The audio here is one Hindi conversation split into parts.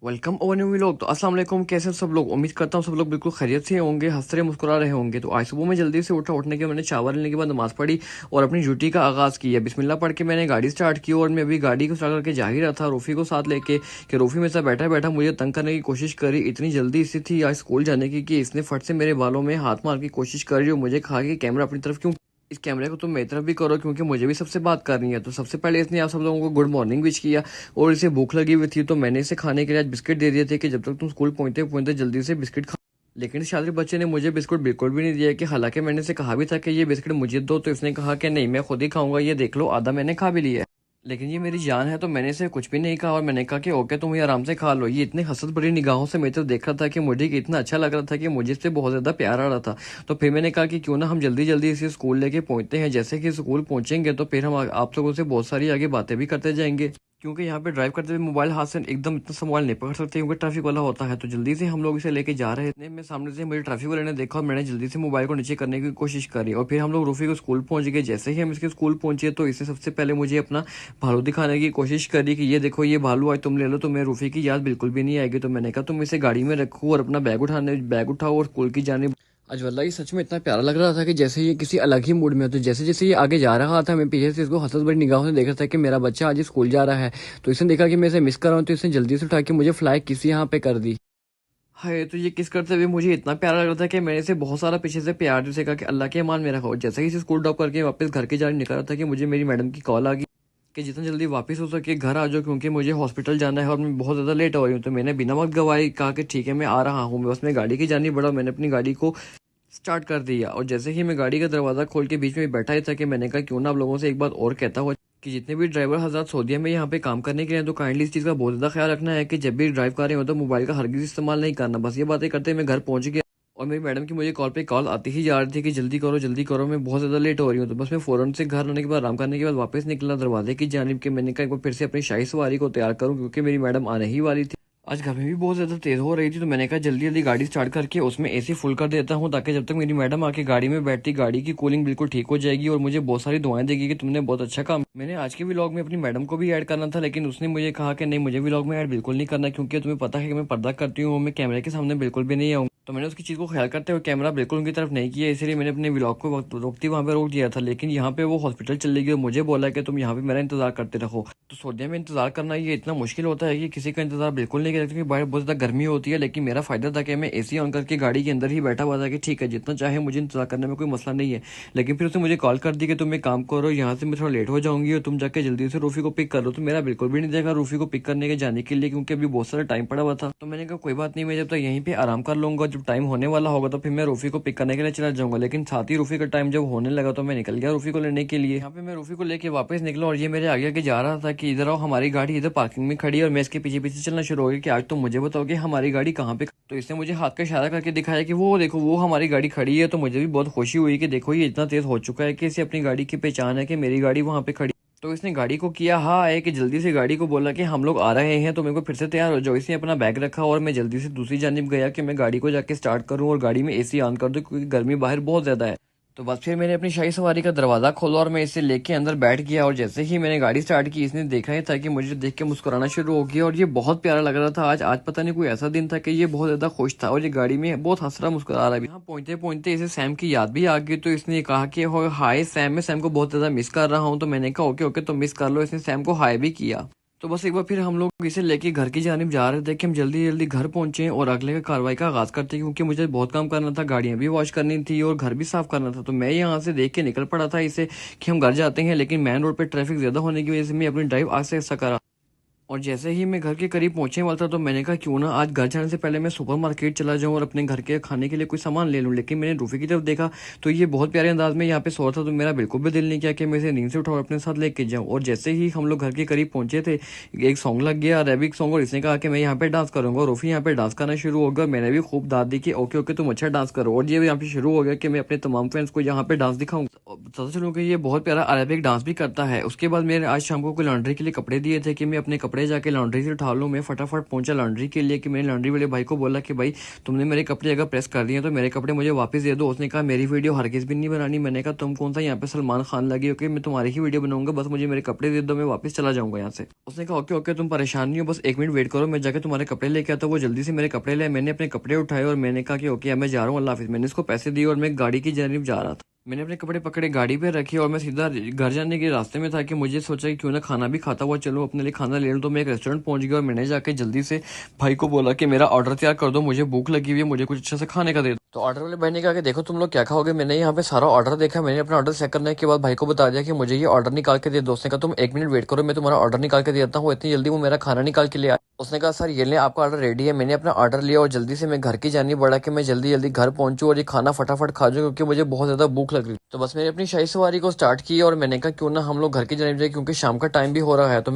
Welcome over new vlog. तो अस्सलाम वालेकुम, कैसे हैं सब लोग। उम्मीद करता हूँ सब लोग बिल्कुल खैरियत से होंगे, हंस रहे मुस्कुरा रहे होंगे। तो आज सुबह में जल्दी से उठने के मैंने चावल लेने के बाद नमाज पढ़ी और अपनी ड्यूटी का आगाज़ किया। बिस्मिल्लाह पढ़ के मैंने गाड़ी स्टार्ट की और मैं अभी गाड़ी को स्टार्ट करके जा ही रहा था रूफ़ी को साथ लेके कि रूफ़ी मेरे साथ बैठा बैठा मुझे तंग करने की कोशिश करी। इतनी जल्दी इससे थी आज स्कूल जाने की कि इसने फट से मेरे बालों में हाथ मार की कोशिश करी और मुझे कहा कि कैमरा अपनी तरफ क्यों, इस कैमरे को तुम मेरी तरफ भी करो क्योंकि मुझे भी सबसे बात करनी है। तो सबसे पहले इसने आप सब लोगों को गुड मॉर्निंग विश किया और इसे भूख लगी हुई थी तो मैंने इसे खाने के लिए आज बिस्किट दे दिए थे कि जब तक तुम स्कूल पहुंचते पहुंचते जल्दी से बिस्किट खा। लेकिन शातिर बच्चे ने मुझे बिस्कुट बिल्कुल भी नहीं दिया कि हालांकि मैंने इसे कहा भी था कि ये बिस्किट मुझे दो, तो इसने कहा कि नहीं मैं खुद ही खाऊंगा, ये देख लो आधा मैंने खा भी लिया है। लेकिन ये मेरी जान है तो मैंने इसे कुछ भी नहीं कहा और मैंने कहा कि ओके तुम ये आराम से खा लो। ये इतनी हसरत भरी निगाहों से मेरी तरफ देख रहा था कि मुझे इतना अच्छा लग रहा था कि मुझे इससे बहुत ज़्यादा प्यार आ रहा था। तो फिर मैंने कहा कि क्यों ना हम जल्दी जल्दी इसे स्कूल लेके पहुंचते हैं। जैसे कि स्कूल पहुंचेंगे तो फिर हम आप लोगों से बहुत सारी आगे बातें भी करते जाएंगे, क्योंकि यहाँ पे ड्राइव करते हुए मोबाइल हाथ से एकदम इतना सा मोबाइल नहीं पकड़ सकते क्योंकि ट्रैफिक वाला होता है। तो जल्दी से हम लोग इसे लेके जा रहे थे। मैं सामने से मुझे ट्रैफिक वाले ने देखा और मैंने जल्दी से मोबाइल को नीचे करने की कोशिश करी और फिर हम लोग रूफी को स्कूल पहुंच गए। जैसे ही हम इसके स्कूल पहुंचे तो इसने सबसे पहले मुझे अपना भालू दिखाने की कोशिश करी कि ये देखो ये भालू आज तुम ले लो, तो मैं रूफी की याद बिल्कुल भी नहीं आएगी। तो मैंने कहा तुम इसे गाड़ी में रखो और अपना बैग उठाओ और स्कूल की जाने। आज वल्ला ये सच में इतना प्यारा लग रहा था कि जैसे ये किसी अलग ही मूड में हो। तो जैसे जैसे ये आगे जा रहा था मैं पीछे से इसको हंसत भरी निगाहों से देख रहा था कि मेरा बच्चा आज स्कूल जा रहा है। तो इसने देखा कि मैं इसे मिस कर रहा हूँ तो इसने जल्दी से उठा के मुझे फ्लाई किसी यहाँ पे कर दी। हाय, तो ये किस करते हुए मुझे इतना प्यारा लग रहा था कि मैंने इसे बहुत सारा पीछे से प्यार जैसे कहा कि अल्लाह के मान मेरा हो। जैसे ही इसे स्कूल ड्रॉप करके वापस घर के जाने निकल रहा था कि मुझे मेरी मैडम की कॉल आ गई कि जितना जल्दी वापस हो सके घर आ जाओ क्योंकि मुझे हॉस्पिटल जाना है और मैं बहुत ज़्यादा लेट हो रही हूँ। तो मैंने बिना वक्त गवाए कहा कि ठीक है मैं आ रहा हूँ। मैं बस मैं गाड़ी की जानी बढ़ा, मैंने अपनी गाड़ी को स्टार्ट कर दिया और जैसे ही मैं गाड़ी का दरवाज़ा खोल के बीच में बैठा ही था कि मैंने कहा क्यों ना आप लोगों से एक बात और कहता हुआ कि जितने भी ड्राइवर हज़रात सऊदीया में यहाँ पे काम करने के लिए तो काइंडली इस चीज़ का बहुत ज़्यादा ख्याल रखना है कि जब भी ड्राइव कर रहे हो तो मोबाइल का हरगिज़ इस्तेमाल नहीं करना। बस ये बातें करते मैं घर पहुँच गया और मेरी मैडम की मुझे कॉल आती ही जा रही थी कि जल्दी करो मैं बहुत ज़्यादा लेट हो रही हूँ। तो बस मैं फ़ौरन से घर आने के बाद आराम करने के बाद वापस निकला दरवाजे की जानिब कि मैंने कहा एक बार फिर से अपनी शाही सवारी को तैयार करूँ क्योंकि मेरी मैडम आने ही वाली थी। आज गर्मी भी बहुत ज़्यादा तेज़ हो रही थी तो मैंने कहा जल्दी जल्दी गाड़ी स्टार्ट करके उसमें एसी फुल कर देता हूँ ताकि जब तक मेरी मैडम आके गाड़ी में बैठती गाड़ी की कूलिंग बिल्कुल ठीक हो जाएगी और मुझे बहुत सारी दुआएं देगी कि तुमने बहुत अच्छा काम। मैंने आज के व्लॉग में अपनी मैडम को भी ऐड करना था लेकिन उसने मुझे कहा कि नहीं मुझे व्लॉग में ऐड बिल्कुल नहीं करना क्योंकि तुम्हें पता है कि मैं पर्दा करती हूँ, मैं कैमरे के सामने बिल्कुल भी नहीं आऊँ। तो मैंने उसकी चीज़ को ख्याल करते हुए कैमरा बिल्कुल उनकी तरफ नहीं किया, इसलिए मैंने अपने व्लॉग को रोकती वहाँ पे रोक दिया था। लेकिन यहाँ पे वो हॉस्पिटल चली गई और मुझे बोला कि तुम यहाँ पे मेरा इंतजार करते रहो। तो सऊदीया में इंतजार करना ये इतना मुश्किल होता है कि किसी का इंतजार बिल्कुल नहीं करते क्योंकि बाहर बहुत ज़्यादा गर्मी होती है। लेकिन मेरा फायदा था कि मैं एसी ऑन करके गाड़ी के अंदर ही बैठा हुआ था कि ठीक है जितना चाहे मुझे इंतजार करने में कोई मसला नहीं है। लेकिन फिर उसने मुझे कॉल कर दी कि तुम एक काम करो यहाँ से मैं थोड़ा लेट हो जाऊंगी और तुम जाके जल्दी से रूफी को पिक कर लो। तो मेरा बिल्कुल भी नहीं देखा रूफी को पिक करने के जाने के लिए क्योंकि अभी बहुत सारा टाइम पड़ा हुआ था। तो मैंने कहा कोई बात नहीं, मैं जब तक यहीं पे आराम कर लूंगा, जब टाइम होने वाला होगा तो फिर मैं रूफी को पिक करने के लिए चला जाऊंगा। लेकिन साथ ही रूफी का टाइम जब होने लगा तो मैं निकल गया रूफी को लेने के लिए। यहाँ पे मैं रूफी को लेके वापस निकला और ये मेरे आगे आगे जा रहा था कि इधर आओ हमारी गाड़ी इधर पार्किंग में खड़ी है और मैं इसके पीछे पीछे चलना शुरू हो गया कि आज तो मुझे बताओ कि हमारी गाड़ी कहाँ पे। तो इसने मुझे हाथ का इशारा करके दिखाया कि वो देखो वो हमारी गाड़ी खड़ी है। तो मुझे भी बहुत खुशी हुई कि देखो ये इतना तेज हो चुका है कि इसे अपनी गाड़ी की पहचान है कि मेरी गाड़ी वहाँ पे खड़ी। तो इसने गाड़ी को किया हाँ है कि जल्दी से गाड़ी को बोला कि हम लोग आ रहे हैं तो मेरे को फिर से तैयार हो जाओ। इसने अपना बैग रखा और मैं जल्दी से दूसरी जानिब गया कि मैं गाड़ी को जाके स्टार्ट करूं और गाड़ी में एसी ऑन कर दूं क्योंकि गर्मी बाहर बहुत ज़्यादा है। तो बस फिर मैंने अपनी शाही सवारी का दरवाज़ा खोला और मैं इसे लेके अंदर बैठ गया और जैसे ही मैंने गाड़ी स्टार्ट की इसने देखा ही था कि मुझे देख के मुस्कुराना शुरू हो गया और ये बहुत प्यारा लग रहा था। आज आज पता नहीं कोई ऐसा दिन था कि ये बहुत ज़्यादा खुश था और ये गाड़ी में बहुत हंस रहा मुस्कुरा रहा है। यहाँ पहुंचते पहुंचते इसे सैम की याद भी आ गई तो इसने कहा कि हाय सैम, मैं सैम को बहुत ज़्यादा मिस कर रहा हूँ। तो मैंने कहा ओके ओके तो मिस कर लो। इसने सैम को हाय भी किया। तो बस एक बार फिर हम लोग इसे लेके घर की जानिब जा रहे थे कि हम जल्दी जल्दी घर पहुंचे और अगले का कार्रवाई का आगाज करते क्योंकि मुझे बहुत काम करना था, गाड़ियां भी वॉश करनी थी और घर भी साफ करना था। तो मैं यहाँ से देख के निकल पड़ा था इसे कि हम घर जाते हैं, लेकिन मेन रोड पे ट्रैफिक ज्यादा होने की वजह से मैं अपनी ड्राइव आस्ते आस्ते करा और जैसे ही मैं घर के करीब पहुंचने वाला था तो मैंने कहा क्यों ना आज घर जाने से पहले मैं सुपरमार्केट चला जाऊं और अपने घर के खाने के लिए कोई सामान ले लूं। लेकिन मैंने रूफी की तरफ देखा तो ये बहुत प्यारे अंदाज में यहाँ पे सो रहा था तो मेरा बिल्कुल भी दिल नहीं किया कि मैं इसे नींद से उठाऊं और अपने साथ लेके जाऊं। और जैसे ही हम लोग घर के करीब पहुंचे थे एक सॉन्ग लग गया अरेबिक सॉन्ग और इसने कहा कि मैं यहाँ पे डांस करूंगा और रूफी यहाँ पे डांस करना शुरू हो गया। मैंने भी खूब दाद दी कि ओके ओके तुम अच्छा डांस करो और ये यहाँ पे शुरू हो गया कि मैं अपने तमाम फ्रेंड्स को यहाँ पे डांस दिखाऊंगा। पता चलूँ कि ये बहुत प्यारा अरेबिक डांस भी करता है। उसके बाद मैंने आज शाम को कोई लॉन्ड्री के लिए कपड़े दिए थे कि मैं अपने कपड़े कपड़े जाके लॉन्ड्री से उठा लूँ। मैं फटाफट पहुंचा लॉन्ड्री के लिए कि मैंने लॉन्ड्री वाले भाई को बोला कि भाई तुमने मेरे कपड़े अगर प्रेस कर दिए तो मेरे कपड़े मुझे वापस दे दो। उसने कहा मेरी वीडियो हरगिज़ भी नहीं बनानी। मैंने कहा तुम कौन सा यहाँ पे सलमान खान लगी हो कि मैं तुम्हारी ही वीडियो बनाऊंगा, बस मुझे मेरे कपड़े दे दो, मैं वापस चला जाऊंगा यहाँ से। उसने कहा ओके ओके तुम परेशान नहीं हो, बस 1 मिनट वेट करो, मैं जाके तुम्हारे कपड़े लेके आता। वो जल्दी से मेरे कपड़े ले, मैंने अपने कपड़े उठाए और मैंने कहा कि ओके मैं जा रहा हूँ, अल्लाह हाफिज़। मैंने इसको पैसे दिए और मैं गाड़ी की जानिब जा रहा था। मैंने अपने कपड़े पकड़े, गाड़ी पे रखे और मैं सीधा घर जाने के रास्ते में था कि मुझे सोचा कि क्यों ना खाना भी खाता हुआ चलो, अपने लिए खाना ले लूँ। तो मैं एक रेस्टोरेंट पहुंच गया और मैंने जाके जल्दी से भाई को बोला कि मेरा ऑर्डर तैयार कर दो, मुझे भूख लगी हुई है, मुझे कुछ अच्छा से खाने का दे दो। तो ऑर्डर वाले भाई ने कहा कि देखो तुम लोग क्या खाओगे। मैंने यहाँ पे सारा ऑर्डर देखा, मैंने अपना ऑर्डर चेक करने के बाद भाई को बता दिया कि मुझे ये ऑर्डर निकाल के दे दो। उसने कहा तुम 1 मिनट वेट करो, मैं तुम्हारा ऑर्डर निकाल के देता हूँ। इतनी जल्दी वो मेरा खाना निकाल के ले आया। उसने कहा सर ये ले आपका ऑर्डर रेडी है। मैंने अपना ऑर्डर लिया और जल्दी से मैं घर की जानी बढ़ा कि मैं जल्दी जल्दी घर पहुंचूं और ये खाना फटाफट खा जाऊं क्योंकि मुझे बहुत ज़्यादा भूख लग रही। तो बस मैंने अपनी शाही सवारी को स्टार्ट की और मैंने कहा क्यों ना हम लोग घर की जानी जाए क्योंकि शाम का टाइम भी हो रहा है। तो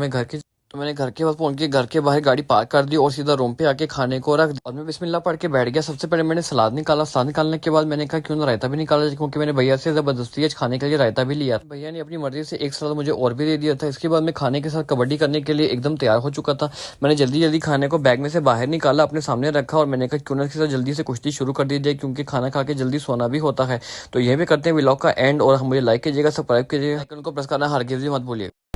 मैंने घर के पास पहुंच के घर के बाहर गाड़ी पार्क कर दी और सीधा रूम पे आके खाने को रख दिया और मैं बिस्मिल्लाह पढ़ के बैठ गया। सबसे पहले मैंने सलाद निकाला। सलाद निकालने के बाद मैंने कहा क्यों ना रायता भी निकाला जाए क्योंकि मैंने भैया से जबरदस्ती आज खाने के लिए रायता भी लिया। भैया ने अपनी मर्जी से एक सलाद मुझे और भी दे दिया था। इसके बाद मैं खाने के साथ कबड्डी करने के लिए एकदम तैयार हो चुका था। मैंने जल्दी जल्दी खाने को बैग में से बाहर निकाला, अपने सामने रखा और मैंने कहा क्यों ना इसके साथ जल्दी से कुश्ती शुरू कर दी जाए क्योंकि खाना खा के जल्दी सोना भी होता है। तो यह भी करते हैं व्लॉग का एंड और मुझे लाइक कीजिएगा, सब्सक्राइब कीजिएगा, आइकन को प्रेस करना हरगिज़ भी मत भूलिएगा।